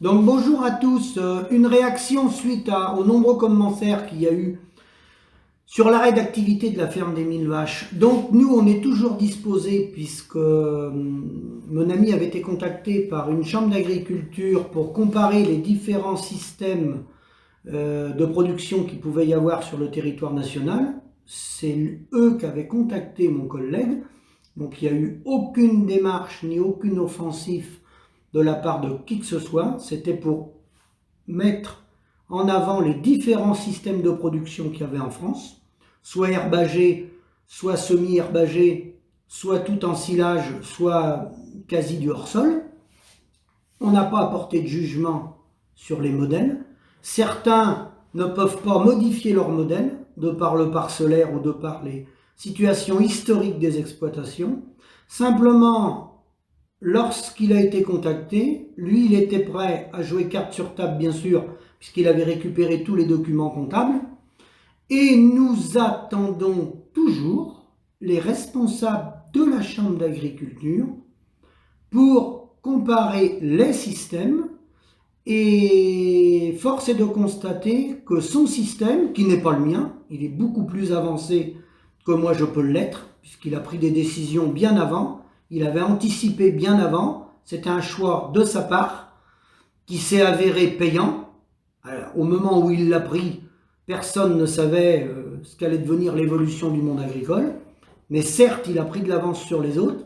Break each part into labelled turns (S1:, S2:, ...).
S1: Donc bonjour à tous, une réaction suite aux nombreux commentaires qu'il y a eu sur l'arrêt d'activité de la ferme des 1000 vaches. Donc nous on est toujours disposés puisque mon ami avait été contacté par une chambre d'agriculture pour comparer les différents systèmes de production qu'il pouvait y avoir sur le territoire national. C'est eux qui avaient contacté mon collègue, donc il n'y a eu aucune démarche ni aucune offensive de la part de qui que ce soit. C'était pour mettre en avant les différents systèmes de production qu'il y avait en France, soit herbagé, soit semi-herbagé, soit tout en silage, soit quasi du hors-sol. On n'a pas apporté de jugement sur les modèles. Certains ne peuvent pas modifier leur modèle de par le parcellaire ou de par les situations historiques des exploitations. Simplement, lorsqu'il a été contacté, lui, il était prêt à jouer carte sur table, bien sûr, puisqu'il avait récupéré tous les documents comptables. Et nous attendons toujours les responsables de la Chambre d'agriculture pour comparer les systèmes. Et force est de constater que son système, qui n'est pas le mien, il est beaucoup plus avancé que moi je peux l'être, puisqu'il a pris des décisions bien avant, il avait anticipé bien avant, c'était un choix de sa part, qui s'est avéré payant. Alors, au moment où il l'a pris, personne ne savait ce qu'allait devenir l'évolution du monde agricole, mais certes, il a pris de l'avance sur les autres.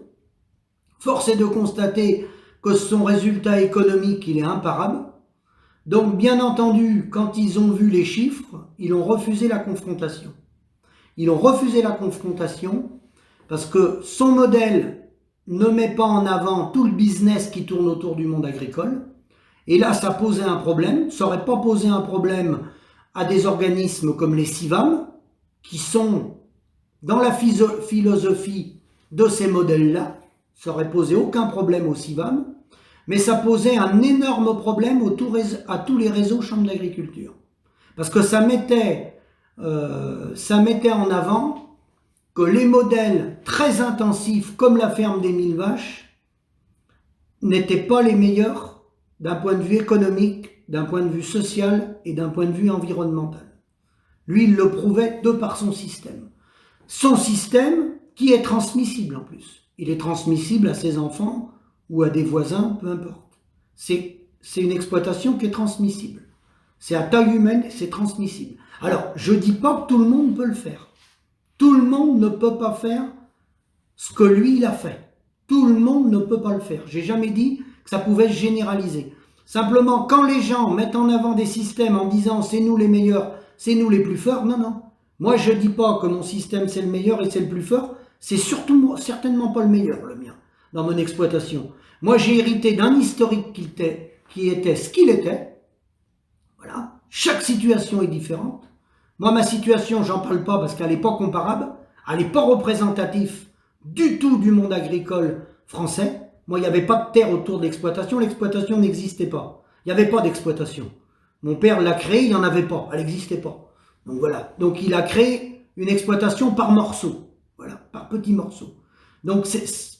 S1: Force est de constater que son résultat économique, il est imparable. Donc, bien entendu, quand ils ont vu les chiffres, ils ont refusé la confrontation. Ils ont refusé la confrontation parce que son modèle ne met pas en avant tout le business qui tourne autour du monde agricole. Et là, ça posait un problème. Ça n'aurait pas posé un problème à des organismes comme les CIVAM, qui sont dans la philosophie de ces modèles-là. Ça n'aurait posé aucun problème aux CIVAM, mais ça posait un énorme problème à tous les réseaux chambres d'agriculture. Parce que ça mettait en avant que les modèles très intensifs, comme la ferme des 1000 vaches, n'étaient pas les meilleurs d'un point de vue économique, d'un point de vue social et d'un point de vue environnemental. Lui, il le prouvait de par son système. Son système qui est transmissible en plus. Il est transmissible à ses enfants ou à des voisins, peu importe. C'est une exploitation qui est transmissible. C'est à taille humaine, c'est transmissible. Alors, je ne dis pas que tout le monde peut le faire. Tout le monde ne peut pas faire ce que lui, il a fait. Tout le monde ne peut pas le faire. J'ai jamais dit que ça pouvait se généraliser. Simplement, quand les gens mettent en avant des systèmes en disant « c'est nous les meilleurs, c'est nous les plus forts », non, non. Moi, je ne dis pas que mon système, c'est le meilleur et c'est le plus fort. C'est surtout certainement pas le meilleur, le mien, dans mon exploitation. Moi, j'ai hérité d'un historique qui était ce qu'il était. Voilà. Chaque situation est différente. Moi, ma situation, j'en parle pas parce qu'elle n'est pas comparable. Elle n'est pas représentative du tout du monde agricole français. Moi, il n'y avait pas de terre autour de l'exploitation. L'exploitation n'existait pas. Il n'y avait pas d'exploitation. Mon père l'a créée, il n'y en avait pas. Elle n'existait pas. Donc voilà. Donc il a créé une exploitation par morceaux. Voilà, par petits morceaux. Donc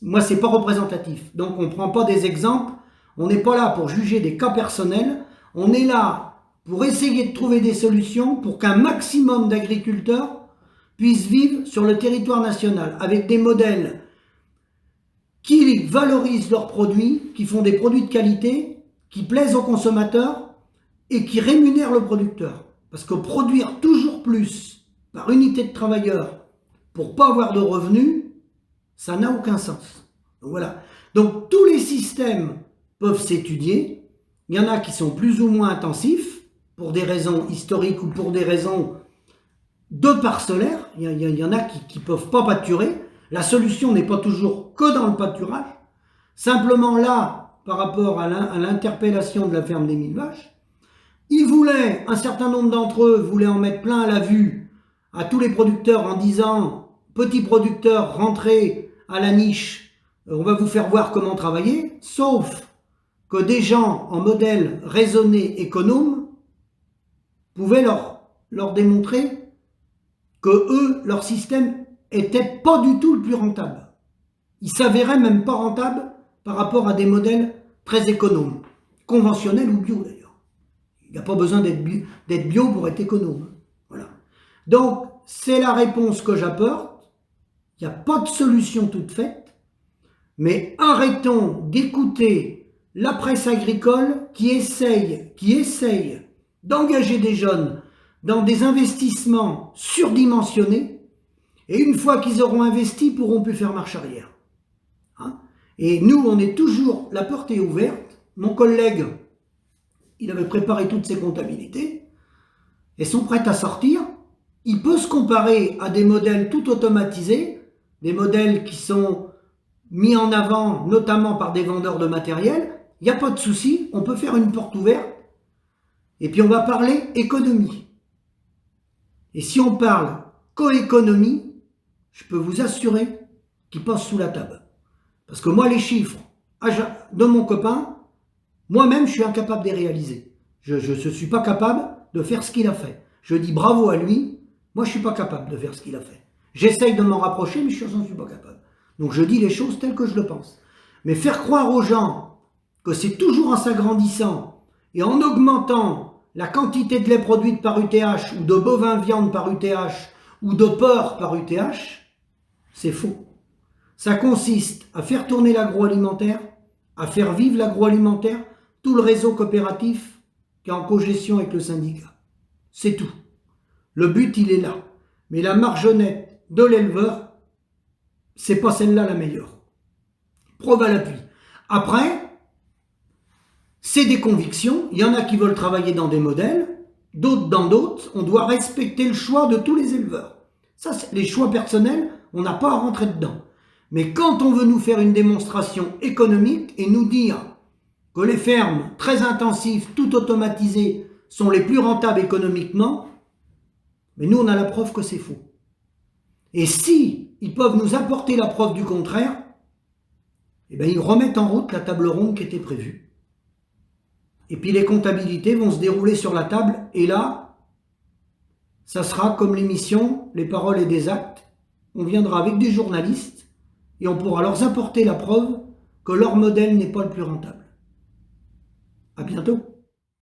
S1: moi, c'est pas représentatif. Donc on ne prend pas des exemples. On n'est pas là pour juger des cas personnels. On est là pour essayer de trouver des solutions pour qu'un maximum d'agriculteurs puissent vivre sur le territoire national avec des modèles qui valorisent leurs produits, qui font des produits de qualité, qui plaisent aux consommateurs et qui rémunèrent le producteur. Parce que produire toujours plus par unité de travailleurs pour ne pas avoir de revenus, ça n'a aucun sens. Donc voilà. Donc tous les systèmes peuvent s'étudier. Il y en a qui sont plus ou moins intensifs pour des raisons historiques ou pour des raisons de parcellaire. Il y en a qui ne peuvent pas pâturer. La solution n'est pas toujours que dans le pâturage. Simplement là, par rapport à l'interpellation de la ferme des 1000 vaches, ils voulaient, un certain nombre d'entre eux voulaient en mettre plein à la vue à tous les producteurs en disant « Petits producteurs, rentrez à la niche, on va vous faire voir comment travailler », sauf que des gens en modèle raisonné, économe, pouvaient leur démontrer que eux, leur système était pas du tout le plus rentable. Il s'avérait même pas rentable par rapport à des modèles très économes. conventionnel ou bio d'ailleurs. Il n'y a pas besoin d'être bio pour être économe. Voilà. Donc, c'est la réponse que j'apporte. Il n'y a pas de solution toute faite, mais arrêtons d'écouter la presse agricole qui essaye d'engager des jeunes dans des investissements surdimensionnés, et une fois qu'ils auront investi, ils ne pourront plus faire marche arrière. Hein? Et nous, on est toujours, la porte est ouverte. Mon collègue, il avait préparé toutes ses comptabilités, elles sont prêtes à sortir. Il peut se comparer à des modèles tout automatisés, des modèles qui sont mis en avant notamment par des vendeurs de matériel. Il n'y a pas de souci, on peut faire une porte ouverte. Et puis on va parler économie. Et si on parle coéconomie, je peux vous assurer qu'il passe sous la table. Parce que moi, les chiffres de mon copain, moi-même, je suis incapable de les réaliser. Je ne suis pas capable de faire ce qu'il a fait. Je dis bravo à lui, moi je ne suis pas capable de faire ce qu'il a fait. J'essaye de m'en rapprocher, mais je n'en suis pas capable. Donc je dis les choses telles que je le pense. Mais faire croire aux gens que c'est toujours en s'agrandissant et en augmentant la quantité de lait produite par UTH, ou de bovin viande par UTH, ou de porc par UTH, c'est faux. Ça consiste à faire tourner l'agroalimentaire, à faire vivre l'agroalimentaire, tout le réseau coopératif qui est en cogestion avec le syndicat. C'est tout. Le but, il est là. Mais la marge nette de l'éleveur, c'est pas celle-là la meilleure. Preuve à l'appui. Après, c'est des convictions. Il y en a qui veulent travailler dans des modèles, d'autres dans d'autres. On doit respecter le choix de tous les éleveurs. Ça, les choix personnels, on n'a pas à rentrer dedans. Mais quand on veut nous faire une démonstration économique et nous dire que les fermes très intensives, tout automatisées, sont les plus rentables économiquement, mais nous, on a la preuve que c'est faux. Et si ils peuvent nous apporter la preuve du contraire, eh bien, ils remettent en route la table ronde qui était prévue. Et puis les comptabilités vont se dérouler sur la table, et là, ça sera comme l'émission Les paroles et des actes. On viendra avec des journalistes, et on pourra leur apporter la preuve que leur modèle n'est pas le plus rentable. À bientôt.